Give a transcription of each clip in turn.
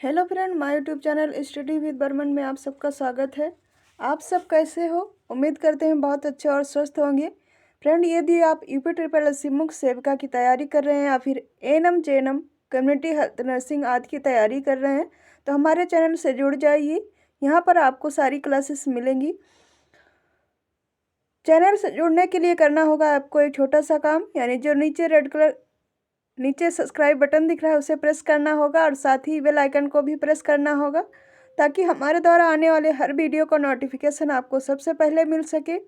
Hello friend, my YouTube channel study with Barman में आप सबका स्वागत है। आप सब कैसे हो? उम्मीद करते हैं बहुत अच्छे और स्वस्थ होंगे। फ्रेंड, यदि आप यूपी ट्रिपल एस मुख्य सेविका की तैयारी कर रहे हैं या फिर ANM GNM community health nursing आदि की तैयारी कर रहे हैं तो हमारे चैनल से जुड़ जाइए। यहाँ पर आपको सारी क्लासेस मिलेंगी। चैनल से जुड़ने के लिए करना होगा आपको एक छोटा सा काम, यानी जो नीचे सब्सक्राइब बटन दिख रहा है उसे प्रेस करना होगा और साथ ही बेल आइकन को भी प्रेस करना होगा ताकि हमारे द्वारा आने वाले हर वीडियो का नोटिफिकेशन आपको सबसे पहले मिल सके।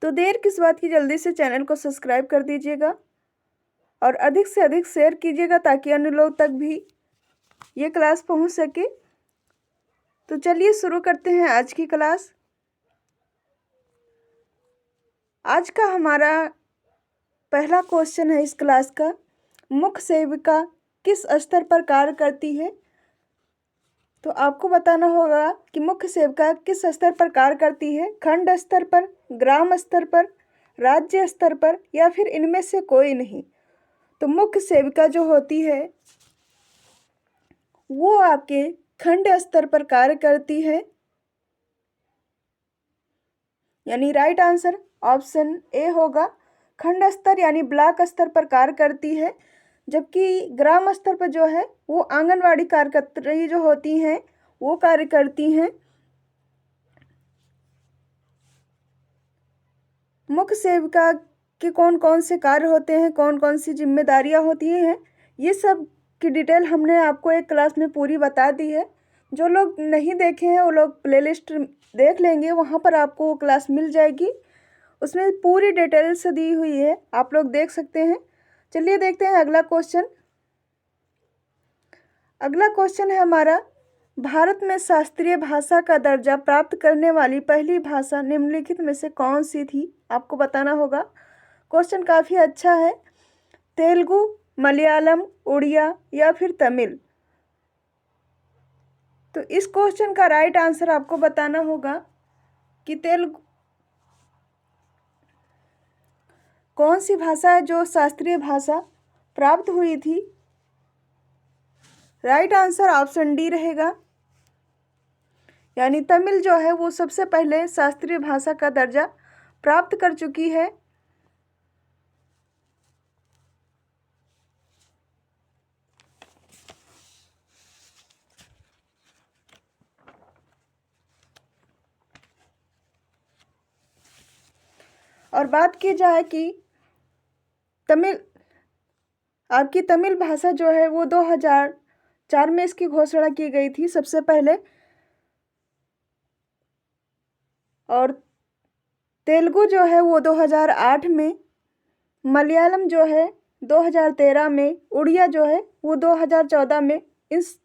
तो देर किस बात की, जल्दी से चैनल को सब्सक्राइब कर दीजिएगा और अधिक से अधिक शेयर कीजिएगा ताकि अन्य लोग तक भी ये क्लास पहुंच सके। तो चलिए शुरू करते हैं आज की क्लास। आज का हमारा पहला क्वेश्चन है इस क्लास का, मुख्य सेविका किस स्तर पर कार्य करती है? तो आपको बताना होगा कि मुख्य सेविका किस स्तर पर कार्य करती है, खंड स्तर पर, ग्राम स्तर पर, राज्य स्तर पर या फिर इनमें से कोई नहीं। तो मुख्य सेविका जो होती है वो आपके खंड स्तर पर कार्य करती है, यानी राइट आंसर ऑप्शन ए होगा। खंड स्तर यानी ब्लॉक स्तर पर कार्य करती है, जबकि ग्राम स्तर पर जो है वो आंगनवाड़ी कार्यकर्त्री जो होती हैं वो कार्य करती हैं। मुख्य सेविका के कौन कौन से कार्य होते हैं, कौन कौन सी जिम्मेदारियां होती हैं, ये सब की डिटेल हमने आपको एक क्लास में पूरी बता दी है। जो लोग नहीं देखे हैं वो लोग प्लेलिस्ट देख लेंगे, वहाँ पर आपको वो क्लास मिल जाएगी। उसमें पूरी डिटेल से दी हुई है, आप लोग देख सकते हैं। चलिए देखते हैं अगला क्वेश्चन। अगला क्वेश्चन है हमारा, भारत में शास्त्रीय भाषा का दर्जा प्राप्त करने वाली पहली भाषा निम्नलिखित में से कौन सी थी? आपको बताना होगा। क्वेश्चन काफ़ी अच्छा है। तेलुगु, मलयालम, उड़िया या फिर तमिल? तो इस क्वेश्चन का राइट आंसर आपको बताना होगा कि तेलुगु कौन सी भाषा है जो शास्त्रीय भाषा प्राप्त हुई थी। राइट आंसर ऑप्शन डी रहेगा, यानी तमिल जो है वो सबसे पहले शास्त्रीय भाषा का दर्जा प्राप्त कर चुकी है। और बात की जाए कि आपकी तमिल भाषा जो है वो 2004 में इसकी घोषणा की गई थी सबसे पहले, और तेलुगु जो है वो 2008 में, मलयालम जो है 2013 में, उड़िया जो है वो 2014 में। इस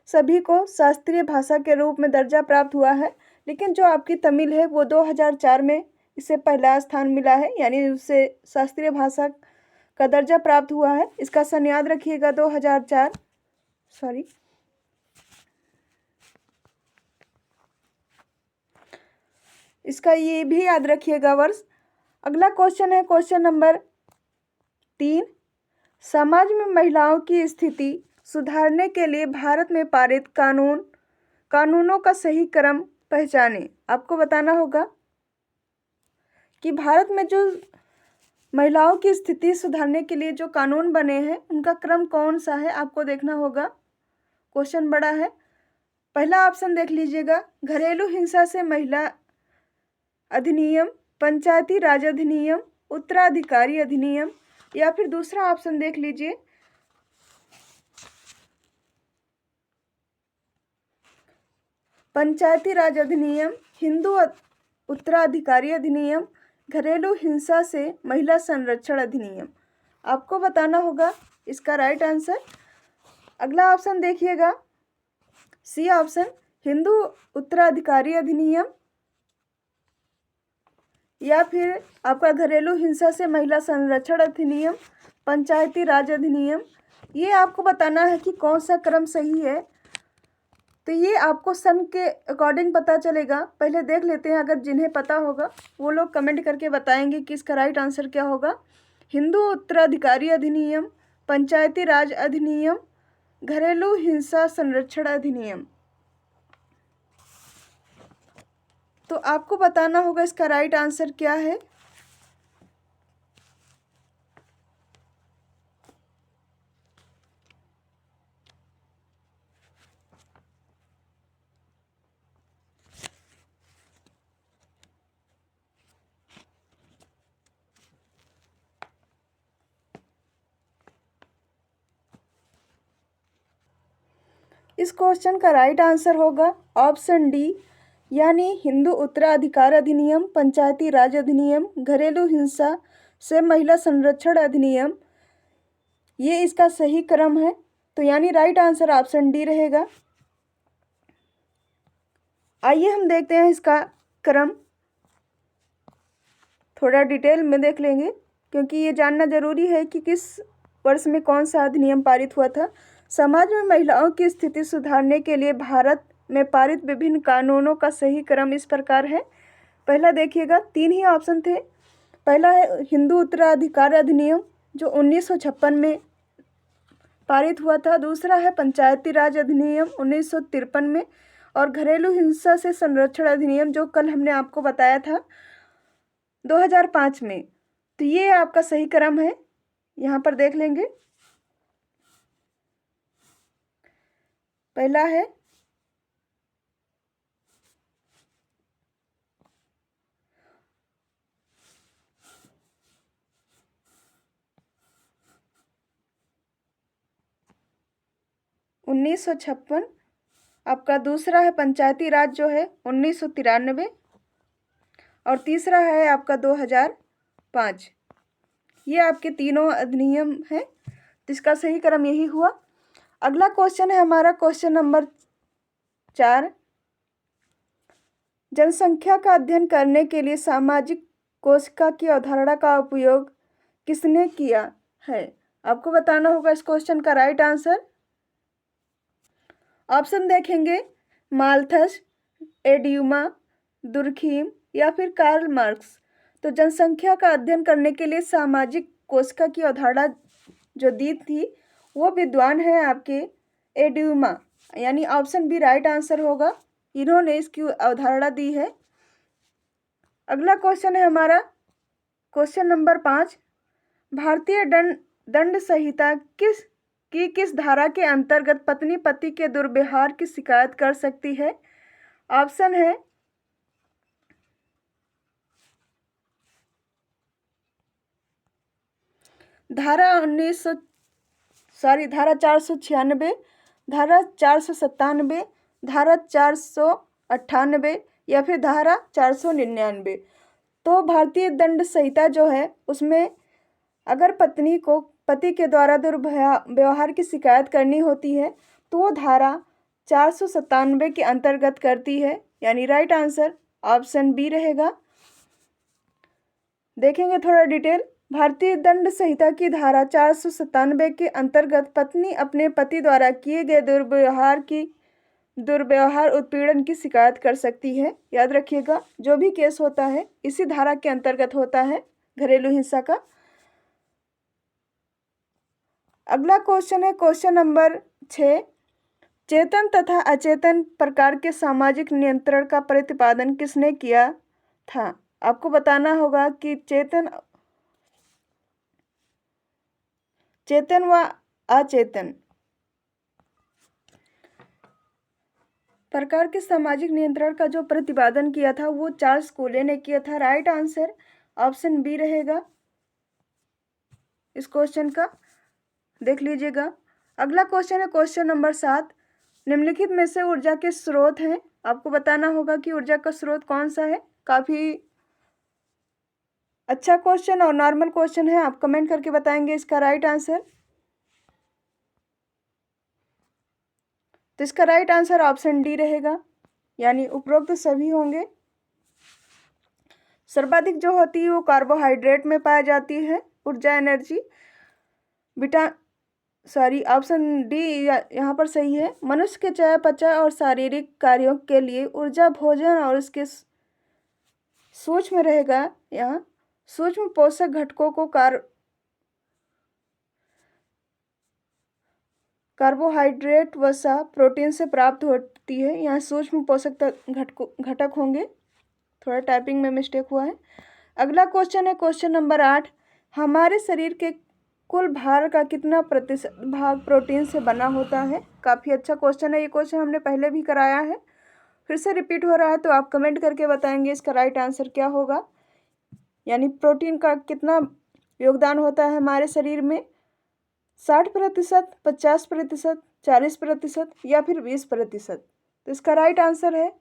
सभी को शास्त्रीय भाषा के रूप में दर्जा प्राप्त हुआ है, लेकिन जो आपकी तमिल है वो 2004 में इसे पहला स्थान मिला है, यानी उसे शास्त्रीय भाषा का दर्जा प्राप्त हुआ है। इसका सन याद रखिएगा, 2004, सॉरी, इसका ये भी याद रखिएगा वर्ष। अगला क्वेश्चन है क्वेश्चन नंबर 3, समाज में महिलाओं की स्थिति सुधारने के लिए भारत में पारित कानूनों का सही क्रम पहचाने। आपको बताना होगा कि भारत में जो महिलाओं की स्थिति सुधारने के लिए जो कानून बने हैं उनका क्रम कौन सा है, आपको देखना होगा। क्वेश्चन बड़ा है। पहला ऑप्शन देख लीजिएगा, घरेलू हिंसा से महिला अधिनियम, पंचायती राज अधिनियम, उत्तराधिकारी अधिनियम, या फिर दूसरा ऑप्शन देख लीजिए, पंचायती राज अधिनियम, हिंदू उत्तराधिकारी अधिनियम, घरेलू हिंसा से महिला संरक्षण अधिनियम। आपको बताना होगा इसका राइट आंसर। अगला ऑप्शन देखिएगा, सी ऑप्शन, हिंदू उत्तराधिकारी अधिनियम, या फिर आपका घरेलू हिंसा से महिला संरक्षण अधिनियम, पंचायती राज अधिनियम। ये आपको बताना है कि कौन सा क्रम सही है। तो ये आपको सन के अकॉर्डिंग पता चलेगा। पहले देख लेते हैं, अगर जिन्हें पता होगा वो लोग कमेंट करके बताएंगे कि इसका राइट आंसर क्या होगा। हिंदू उत्तराधिकारी अधिनियम, पंचायती राज अधिनियम, घरेलू हिंसा संरक्षण अधिनियम। तो आपको बताना होगा इसका राइट आंसर क्या है। इस क्वेश्चन का राइट आंसर होगा ऑप्शन डी, यानी हिंदू उत्तराधिकार अधिनियम, पंचायती राज अधिनियम, घरेलू हिंसा से महिला संरक्षण अधिनियम, ये इसका सही क्रम है। तो यानी राइट आंसर ऑप्शन डी रहेगा। आइए हम देखते हैं इसका क्रम, थोड़ा डिटेल में देख लेंगे, क्योंकि ये जानना जरूरी है कि किस वर्ष में कौन सा अधिनियम पारित हुआ था। समाज में महिलाओं की स्थिति सुधारने के लिए भारत में पारित विभिन्न कानूनों का सही क्रम इस प्रकार है। पहला देखिएगा, 3 ही ऑप्शन थे। पहला है हिंदू उत्तराधिकार अधिनियम जो 1956 में पारित हुआ था। दूसरा है पंचायती राज अधिनियम 1953 में, और घरेलू हिंसा से संरक्षण अधिनियम जो कल हमने आपको बताया था 2005 में। तो ये आपका सही क्रम है, यहाँ पर देख लेंगे। पहला है (1956), आपका दूसरा है पंचायती राज जो है 1993, और तीसरा है आपका 2005। ये आपके तीनों अधिनियम हैं, तो इसका सही क्रम यही हुआ। अगला क्वेश्चन है हमारा क्वेश्चन नंबर 4। जनसंख्या का अध्ययन करने के लिए सामाजिक कोशिका की अवधारणा का उपयोग किसने किया है। आपको बताना होगा इस क्वेश्चन का राइट आंसर। ऑप्शन देखेंगे, माल्थस, एड्यूमा, दुर्खीम या फिर कार्ल मार्क्स। तो जनसंख्या का अध्ययन करने के लिए सामाजिक कोशिका की अवधारणा जो दी थी वो विद्वान है आपके एड्यूमा, यानी ऑप्शन बी राइट आंसर होगा। इन्होंने इसकी अवधारणा दी है। अगला क्वेश्चन है हमारा क्वेश्चन नंबर 5। भारतीय दंड संहिता किस धारा के अंतर्गत पत्नी पति के दुर्व्यवहार की शिकायत कर सकती है। ऑप्शन है धारा 496, धारा 497, धारा 498 या फिर धारा 499। तो भारतीय दंड संहिता जो है उसमें अगर पत्नी को पति के द्वारा दुर्व्यवहार की शिकायत करनी होती है तो वो धारा 497 के अंतर्गत करती है, यानी राइट आंसर ऑप्शन बी रहेगा। देखेंगे थोड़ा डिटेल। भारतीय दंड संहिता की धारा 497 के अंतर्गत पत्नी अपने पति द्वारा किए गए दुर्व्यवहार उत्पीड़न की शिकायत कर सकती है। याद रखिएगा, जो भी केस होता है इसी धारा के अंतर्गत होता है घरेलू हिंसा का। अगला क्वेश्चन है क्वेश्चन नंबर 6। चेतन तथा अचेतन प्रकार के सामाजिक नियंत्रण का प्रतिपादन किसने किया था। आपको बताना होगा कि चेतन व अचेतन प्रकार के सामाजिक नियंत्रण का जो प्रतिपादन किया था वो चार्ल्स कोले ने किया था। राइट आंसर ऑप्शन बी रहेगा इस क्वेश्चन का, देख लीजिएगा। अगला क्वेश्चन है क्वेश्चन नंबर 7। निम्नलिखित में से ऊर्जा के स्रोत हैं। आपको बताना होगा कि ऊर्जा का स्रोत कौन सा है। काफ़ी अच्छा क्वेश्चन और नॉर्मल क्वेश्चन है, आप कमेंट करके बताएंगे इसका राइट आंसर। तो इसका राइट आंसर ऑप्शन डी रहेगा, यानी उपरोक्त सभी होंगे। सर्वाधिक जो होती है वो कार्बोहाइड्रेट में पाई जाती है ऊर्जा एनर्जी। ऑप्शन डी यहाँ पर सही है। मनुष्य के चयापचय और शारीरिक कार्यों के लिए ऊर्जा भोजन और उसके सूक्ष्म रहेगा। यहाँ सूक्ष्म पोषक घटकों को कार्बोहाइड्रेट वसा प्रोटीन से प्राप्त होती है। यहाँ सूक्ष्म पोषक घटक होंगे। थोड़ा टाइपिंग में मिस्टेक हुआ है। अगला क्वेश्चन है क्वेश्चन नंबर 8। हमारे शरीर के कुल भार का कितना प्रतिशत भाग प्रोटीन से बना होता है? काफ़ी अच्छा क्वेश्चन है। ये क्वेश्चन हमने पहले भी कराया है, फिर से रिपीट हो रहा है, तो आप कमेंट करके बताएंगे इसका राइट आंसर क्या होगा। यानी प्रोटीन का कितना योगदान होता है हमारे शरीर में? 60%, 50%, 40% या फिर 20%? तो इसका राइट आंसर है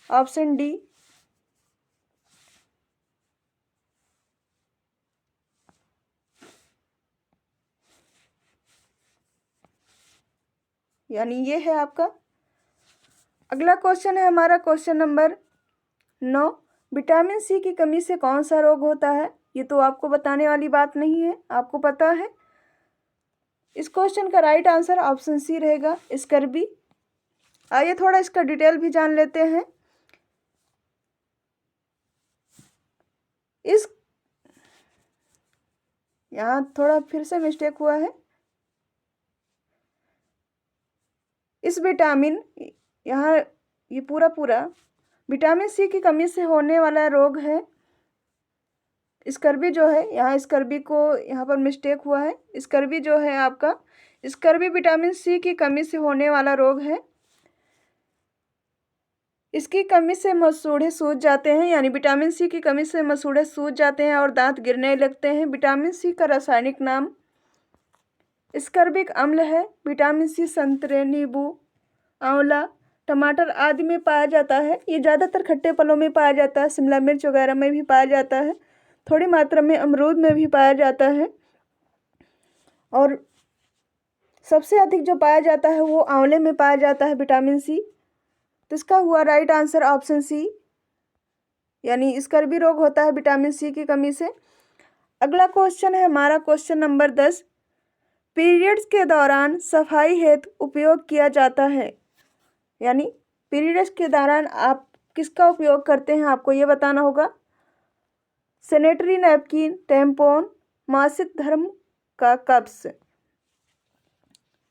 ऑप्शन डी। यानी ये है आपका। अगला क्वेश्चन है हमारा क्वेश्चन नंबर 9। विटामिन सी की कमी से कौन सा रोग होता है? ये तो आपको बताने वाली बात नहीं है, आपको पता है। इस क्वेश्चन का राइट आंसर ऑप्शन सी रहेगा, स्कर्वी। आइए थोड़ा इसका डिटेल भी जान लेते हैं। यहाँ थोड़ा फिर से मिस्टेक हुआ है। इस विटामिन यहाँ ये पूरा विटामिन सी की कमी से होने वाला रोग है स्कर्वी जो है। यहाँ स्कर्वी को यहाँ पर मिस्टेक हुआ है। स्कर्वी जो है आपका, स्कर्वी विटामिन सी की कमी से होने वाला रोग है। इसकी कमी से मसूड़े सूज जाते हैं, यानी विटामिन सी की कमी से मसूड़े सूज जाते हैं और दांत गिरने लगते हैं। विटामिन सी का रासायनिक नाम स्कर्बिक अम्ल है। विटामिन सी संतरे, नींबू, आंवला, टमाटर आदि में पाया जाता है। ये ज़्यादातर खट्टे फलों में पाया जाता है, शिमला मिर्च वगैरह में भी पाया जाता है, थोड़ी मात्रा में अमरूद में भी पाया जाता है, और सबसे अधिक जो पाया जाता है वो आंवले में पाया जाता है विटामिन सी। तो इसका हुआ राइट आंसर ऑप्शन सी, यानी स्कर्वी रोग होता है विटामिन सी की कमी से। अगला क्वेश्चन है हमारा क्वेश्चन नंबर 10। पीरियड्स के दौरान सफाई हेतु उपयोग किया जाता है। यानी पीरियड्स के दौरान आप किसका उपयोग करते हैं, आपको ये बताना होगा। सैनिटरी नैपकिन, टैम्पॉन, मासिक धर्म का कप्स।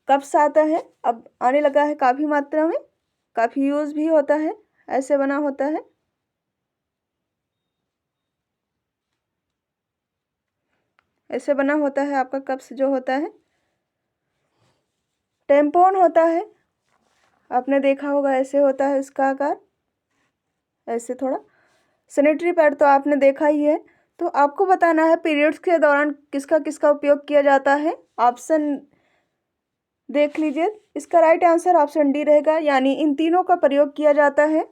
कप्स आता है, अब आने लगा है काफ़ी मात्रा में, काफ़ी यूज़ भी होता है। ऐसे बना होता है, ऐसे बना होता है आपका कप्स जो होता है। टैम्पॉन होता है, आपने देखा होगा, ऐसे होता है इसका आकार, ऐसे थोड़ा। सैनिटरी पैड तो आपने देखा ही है। तो आपको बताना है पीरियड्स के दौरान किसका किसका उपयोग किया जाता है। ऑप्शन देख लीजिए, इसका राइट आंसर ऑप्शन डी रहेगा, यानी इन तीनों का प्रयोग किया जाता है।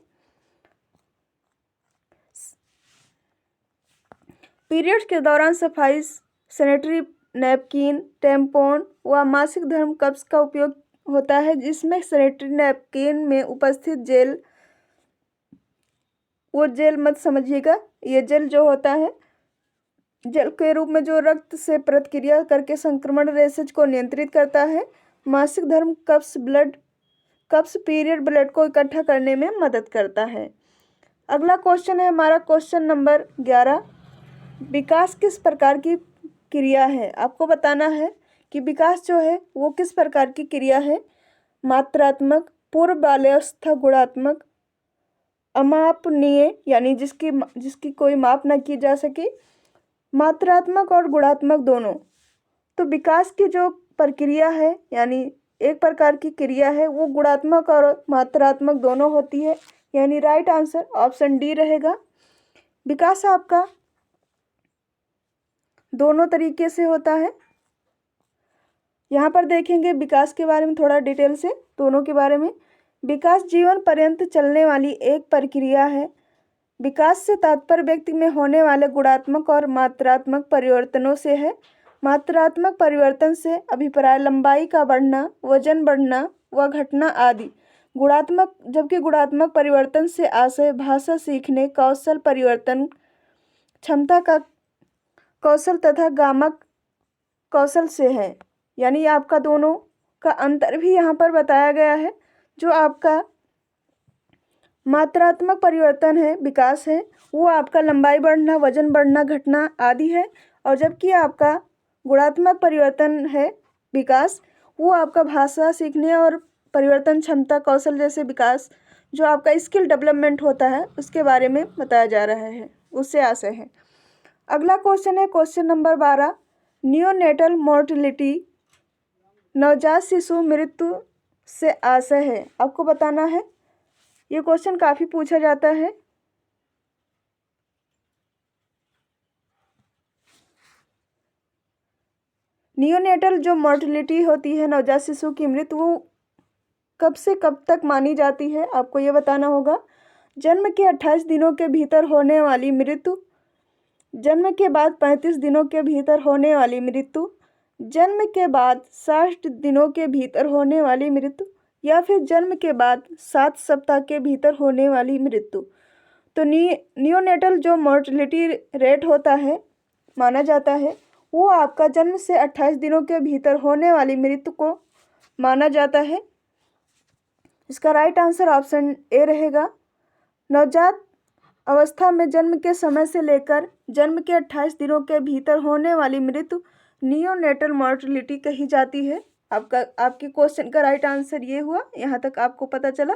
पीरियड्स के दौरान सफाई सैनिटरी नैपकिन, टैम्पॉन व मासिक धर्म कप्स का उपयोग होता है, जिसमें सैनिटरी नैपकिन में उपस्थित जेल, वो जेल मत समझिएगा, ये जेल जो होता है जेल के रूप में जो रक्त से प्रतिक्रिया करके संक्रमण रेशेज को नियंत्रित करता है। मासिक धर्म कप्स पीरियड ब्लड को इकट्ठा करने में मदद करता है। अगला क्वेश्चन है हमारा क्वेश्चन नंबर 11। विकास किस प्रकार की क्रिया है? आपको बताना है कि विकास जो है वो किस प्रकार की क्रिया है। मात्रात्मक, पूर्व बाल्यावस्था, गुणात्मक, अमापनीय, यानी जिसकी कोई माप न की जा सके, मात्रात्मक और गुणात्मक दोनों। तो विकास की जो प्रक्रिया है, यानी एक प्रकार की क्रिया है, वो गुणात्मक और मात्रात्मक दोनों होती है, यानी राइट आंसर ऑप्शन डी रहेगा। विकास आपका दोनों तरीके से होता है। यहाँ पर देखेंगे विकास के बारे में थोड़ा डिटेल से, दोनों के बारे में। विकास जीवन पर्यंत चलने वाली एक प्रक्रिया है। विकास से तात्पर्य व्यक्ति में होने वाले गुणात्मक और मात्रात्मक परिवर्तनों से है। मात्रात्मक परिवर्तन से अभिप्राय लंबाई का बढ़ना, वजन बढ़ना व घटना आदि। जबकि गुणात्मक परिवर्तन से आशय भाषा सीखने, कौशल परिवर्तन, क्षमता का कौशल तथा गामक कौशल से है। यानी आपका दोनों का अंतर भी यहाँ पर बताया गया है। जो आपका मात्रात्मक परिवर्तन है, विकास है, वो आपका लंबाई बढ़ना, वजन बढ़ना, घटना आदि है, और जबकि आपका गुणात्मक परिवर्तन है, विकास, वो आपका भाषा सीखने और परिवर्तन क्षमता कौशल जैसे विकास जो आपका स्किल डेवलपमेंट होता है उसके बारे में बताया जा रहा है, उससे आशय है। अगला क्वेश्चन है क्वेश्चन नंबर 12, नियोनेटल मोर्टिलिटी, नवजात शिशु मृत्यु से आशय है। आपको बताना है, ये क्वेश्चन काफ़ी पूछा जाता है। नियोनेटल जो मोर्टिलिटी होती है, नवजात शिशु की मृत्यु, वो कब से कब तक मानी जाती है, आपको ये बताना होगा। जन्म के 28 दिनों के भीतर होने वाली मृत्यु, जन्म के बाद 35 दिनों के भीतर होने वाली मृत्यु, जन्म के बाद 60 दिनों के भीतर होने वाली मृत्यु, या फिर जन्म के बाद 7 सप्ताह के भीतर होने वाली मृत्यु। तो नियोनेटल जो मोर्टिलिटी रेट होता है, माना जाता है, वो आपका जन्म से 28 दिनों के भीतर होने वाली मृत्यु को माना जाता है। इसका राइट आंसर ऑप्शन ए रहेगा। नवजात अवस्था में जन्म के समय से लेकर जन्म के 28 दिनों के भीतर होने वाली मृत्यु नियोनेटल मोर्टिलिटी कही जाती है। आपके क्वेश्चन का राइट आंसर ये हुआ, यहाँ तक आपको पता चला।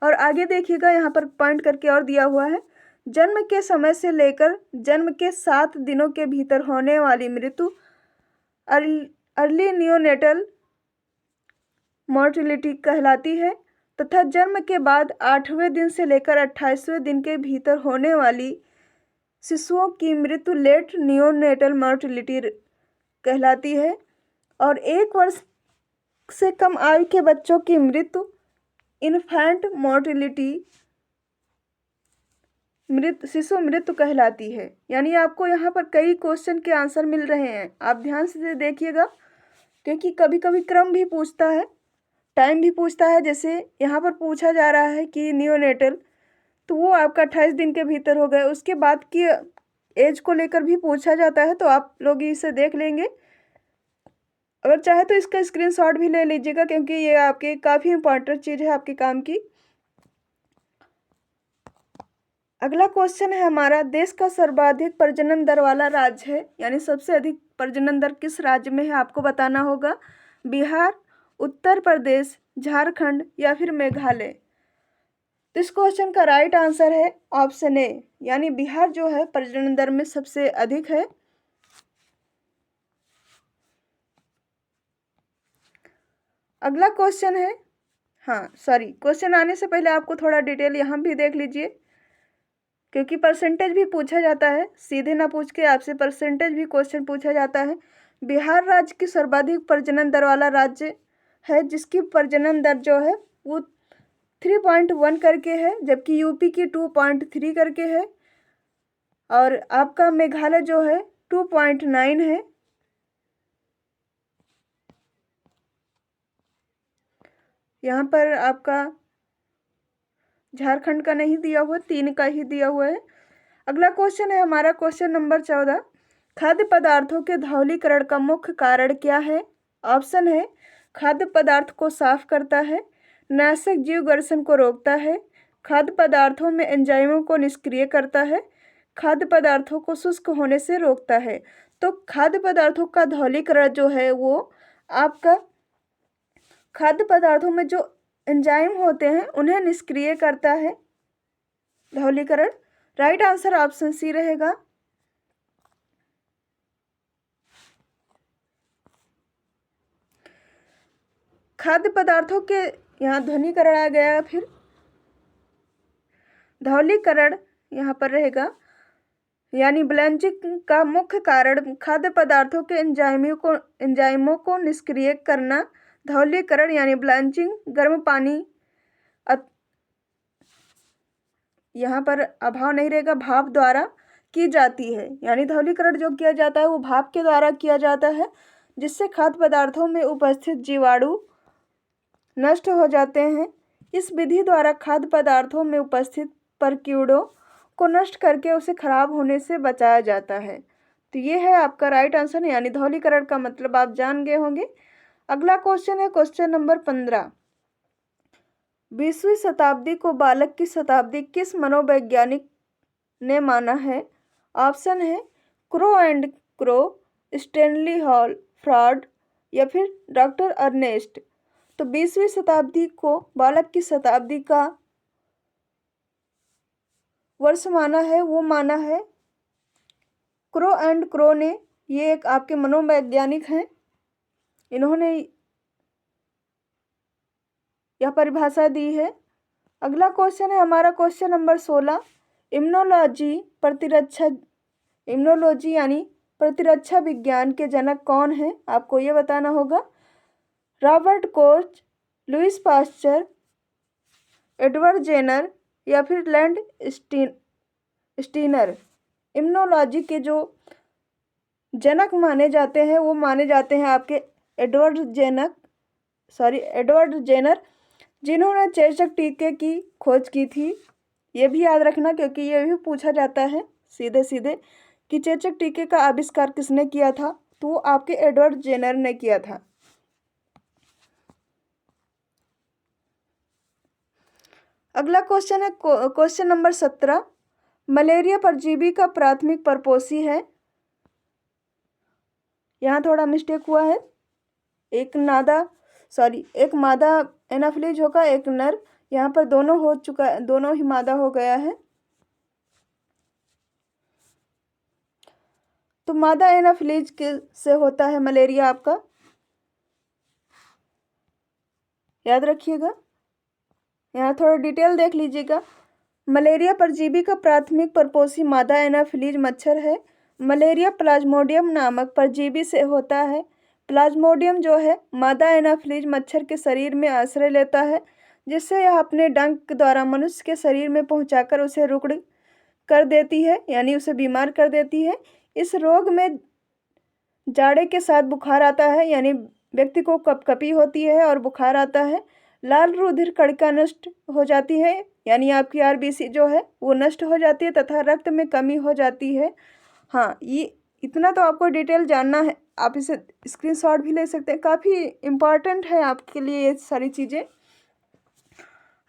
और आगे देखिएगा, यहाँ पर पॉइंट करके और दिया हुआ है, जन्म के समय से लेकर जन्म के 7 दिनों के भीतर होने वाली मृत्यु अर्ली नियोनेटल मोर्टिलिटी कहलाती है, तथा जन्म के बाद 8वें दिन से लेकर 28वें दिन के भीतर होने वाली शिशुओं की मृत्यु लेट नियोनेटल मोर्टिलिटी कहलाती है। और 1 वर्ष से कम आयु के बच्चों की मृत्यु इन्फेंट मोर्टिलिटी शिशु मृत्यु कहलाती है। यानी आपको यहाँ पर कई क्वेश्चन के आंसर मिल रहे हैं, आप ध्यान से देखिएगा, क्योंकि कभी कभी क्रम भी पूछता है, टाइम भी पूछता है। जैसे यहाँ पर पूछा जा रहा है कि नियोनेटल, तो वो आपका 28 दिन के भीतर हो गए। उसके बाद की एज को लेकर भी पूछा जाता है, तो आप लोग इसे देख लेंगे। अगर चाहे तो इसका स्क्रीनशॉट भी ले लीजिएगा, क्योंकि ये आपके काफ़ी इंपॉर्टेंट चीज़ है आपके काम की। अगला क्वेश्चन है हमारा, देश का सर्वाधिक प्रजनन दर वाला राज्य है, यानी सबसे अधिक प्रजनन दर किस राज्य में है, आपको बताना होगा। बिहार, उत्तर प्रदेश, झारखंड या फिर मेघालय। तो इस क्वेश्चन का राइट आंसर है ऑप्शन ए, यानी बिहार जो है प्रजनन दर में सबसे अधिक है। अगला क्वेश्चन है, क्वेश्चन आने से पहले आपको थोड़ा डिटेल यहाँ भी देख लीजिए, क्योंकि परसेंटेज भी पूछा जाता है, सीधे ना पूछ के आपसे परसेंटेज भी क्वेश्चन पूछा जाता है। बिहार राज्य की सर्वाधिक प्रजनन दर वाला राज्य है, जिसकी प्रजनन दर जो है वो 3.1 करके है, जबकि यूपी की 2.3 करके है, और आपका मेघालय जो है 2.9 है। यहाँ पर आपका झारखंड का नहीं दिया हुआ, 3 का ही दिया हुआ है। अगला क्वेश्चन है हमारा क्वेश्चन नंबर 14, खाद्य पदार्थों के धौलीकरण का मुख्य कारण क्या है। ऑप्शन है, खाद्य पदार्थ को साफ करता है, नाशक जीव घर्षण को रोकता है, खाद्य पदार्थों में एंजाइमों को निष्क्रिय करता है, खाद्य पदार्थों को शुष्क होने से रोकता है। तो खाद्य पदार्थों का धौलीकरण जो है वो आपका खाद्य पदार्थों में जो एंजाइम होते हैं उन्हें निष्क्रिय करता है, धौलीकरण। राइट आंसर ऑप्शन सी रहेगा। खाद्य पदार्थों के यहाँ ध्वनिकरण आ गया, फिर धौलीकरण यहाँ पर रहेगा, यानी ब्लैंचिंग का मुख्य कारण खाद्य पदार्थों के एंजाइमों को निष्क्रिय करना। धौलीकरण यानी ब्लैंचिंग गर्म पानी यहाँ पर अभाव नहीं रहेगा, भाप द्वारा की जाती है। यानी धौलीकरण जो किया जाता है वो भाप के द्वारा किया जाता है, जिससे खाद्य पदार्थों में उपस्थित जीवाणु नष्ट हो जाते हैं। इस विधि द्वारा खाद्य पदार्थों में उपस्थित परकीड़ों को नष्ट करके उसे खराब होने से बचाया जाता है। तो ये है आपका राइट आंसर, यानी धौलीकरण का मतलब आप जान गए होंगे। अगला क्वेश्चन है क्वेश्चन नंबर 15, 20वीं शताब्दी को बालक की शताब्दी किस मनोवैज्ञानिक ने माना है। ऑप्शन है, crow and crow, Stanley hall, fraud या फिर डॉक्टर अर्नेस्ट। तो 20वीं शताब्दी को बालक की शताब्दी का वर्ष माना है, वो माना है क्रो एंड क्रो ने। ये एक आपके मनोवैज्ञानिक हैं, इन्होंने यह परिभाषा दी है। अगला क्वेश्चन है हमारा क्वेश्चन नंबर 16। इम्यूनोलॉजी यानी प्रतिरक्षा विज्ञान के जनक कौन है, आपको ये बताना होगा। Robert Koch, Louis Pasteur, Edward Jenner या फिर लैंड स्टीनर। इम्यूनोलॉजी के जो जनक माने जाते हैं वो माने जाते हैं आपके एडवर्ड जेनर, जिन्होंने चेचक टीके की खोज की थी। ये भी याद रखना क्योंकि ये भी पूछा जाता है सीधे सीधे कि चेचक टीके का आविष्कार किसने किया था, तो वो आपके एडवर्ड जेनर ने किया था। अगला क्वेश्चन है क्वेश्चन नंबर 17। मलेरिया परजीवी का प्राथमिक परपोषी है। यहाँ थोड़ा मिस्टेक हुआ है, एक मादा एनाफिलीज होगा, एक नर। यहाँ पर दोनों हो चुका है, दोनों ही मादा हो गया है। तो मादा एनाफिलीज से होता है मलेरिया आपका, याद रखिएगा। यहाँ थोड़ा डिटेल देख लीजिएगा। मलेरिया परजीवी का प्राथमिक परपोषी मादा एनाफिलीज मच्छर है। मलेरिया प्लाज्मोडियम नामक परजीवी से होता है। प्लाज्मोडियम जो है मादा एनाफिलीज मच्छर के शरीर में आश्रय लेता है, जिससे यह अपने डंक द्वारा मनुष्य के शरीर में पहुंचाकर उसे रुग्ण कर देती है, यानी उसे बीमार कर देती है। इस रोग में जाड़े के साथ बुखार आता है, यानी व्यक्ति को कपकपी होती है और बुखार आता है। लाल रुधिर कणिका नष्ट हो जाती है, यानी आपकी आरबीसी जो है वो नष्ट हो जाती है तथा रक्त में कमी हो जाती है। हाँ, ये इतना तो आपको डिटेल जानना है, आप इसे स्क्रीनशॉट भी ले सकते हैं। काफ़ी इम्पॉर्टेंट है आपके लिए ये सारी चीज़ें।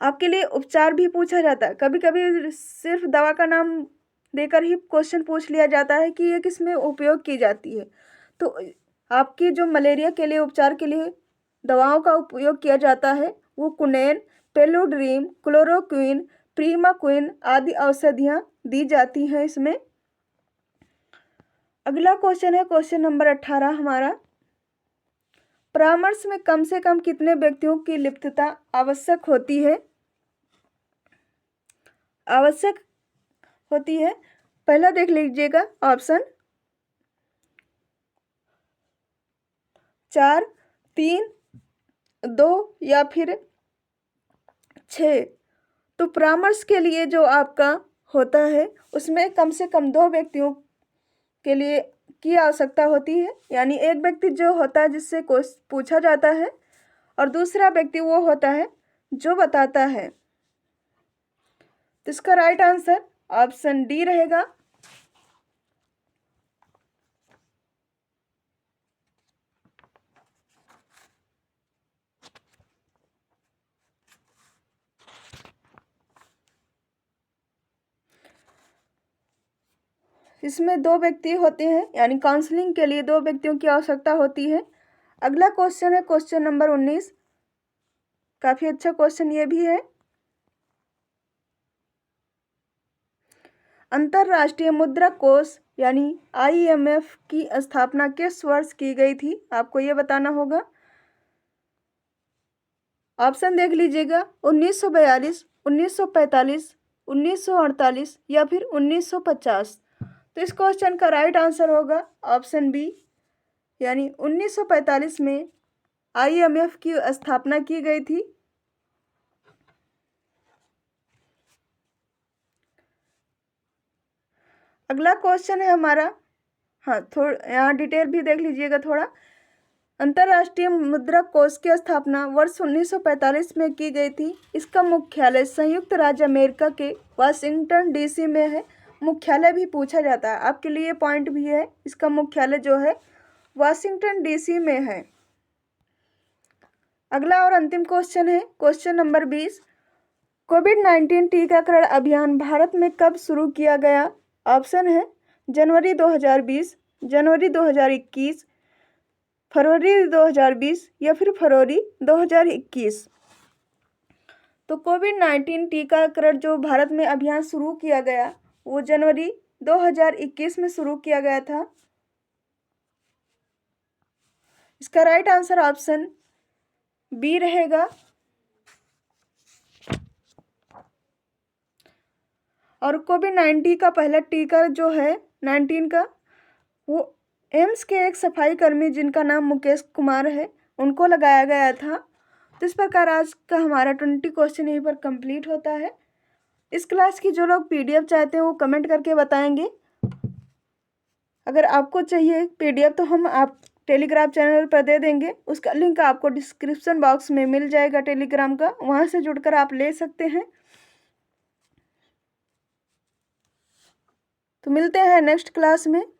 आपके लिए उपचार भी पूछा जाता है, कभी कभी सिर्फ दवा का नाम देकर ही क्वेश्चन पूछ लिया जाता है कि ये किस में उपयोग की जाती है। तो आपकी जो मलेरिया के लिए उपचार के लिए दवाओं का उपयोग किया जाता है वो कुनेन, पेलुड्रीम, क्लोरोक्विन, प्रीमाक्विन आदि औषधियाँ दी जाती हैं इसमें। अगला क्वेश्चन है क्वेश्चन नंबर 18 हमारा। परामर्श में कम से कम कितने व्यक्तियों की लिप्तता आवश्यक होती है? पहला देख लीजिएगा ऑप्शन 4, 3, 2 या फिर 6। तो परामर्श के लिए जो आपका होता है उसमें कम से कम 2 व्यक्तियों के लिए की आवश्यकता होती है, यानी एक व्यक्ति जो होता है जिससे पूछा जाता है और दूसरा व्यक्ति वो होता है जो बताता है। तो इसका राइट आंसर ऑप्शन डी रहेगा। इसमें 2 व्यक्ति होते हैं, यानी काउंसलिंग के लिए 2 व्यक्तियों की आवश्यकता होती है। अगला क्वेश्चन है क्वेश्चन नंबर 19। काफ़ी अच्छा क्वेश्चन ये भी है। अंतर्राष्ट्रीय मुद्रा कोष यानी IMF की स्थापना किस वर्ष की गई थी, आपको ये बताना होगा। ऑप्शन देख लीजिएगा 1942, 1945, 1948 या फिर 1950। तो इस क्वेश्चन का राइट आंसर होगा ऑप्शन बी, यानी 1945 में IMF की स्थापना की गई थी। अगला क्वेश्चन है हमारा, हाँ थोड़ा यहाँ डिटेल भी देख लीजिएगा थोड़ा। अंतर्राष्ट्रीय मुद्रा कोष की स्थापना वर्ष 1945 में की गई थी। इसका मुख्यालय संयुक्त राज्य अमेरिका के वाशिंगटन DC में है। मुख्यालय भी पूछा जाता है, आपके लिए पॉइंट भी है। इसका मुख्यालय जो है वाशिंगटन DC में है। अगला और अंतिम क्वेश्चन है क्वेश्चन नंबर 20। कोविड-19 टीकाकरण अभियान भारत में कब शुरू किया गया? ऑप्शन है जनवरी 2020, जनवरी 2021, फरवरी 2020 या फिर फरवरी 2021। तो कोविड-19 टीकाकरण जो भारत में अभियान शुरू किया गया वो जनवरी 2021 में शुरू किया गया था। इसका राइट आंसर ऑप्शन बी रहेगा। और कोविड-19 का पहला टीका जो है 19 का वो एम्स के एक सफाई कर्मी जिनका नाम मुकेश कुमार है उनको लगाया गया था। तो इस प्रकार आज का हमारा 20 क्वेश्चन यहीं पर कंप्लीट होता है। इस क्लास की जो लोग पीडीएफ चाहते हैं वो कमेंट करके बताएंगे। अगर आपको चाहिए पीडीएफ तो हम आप टेलीग्राम चैनल पर दे देंगे, उसका लिंक आपको डिस्क्रिप्शन बॉक्स में मिल जाएगा टेलीग्राम का, वहाँ से जुड़कर आप ले सकते हैं। तो मिलते हैं नेक्स्ट क्लास में।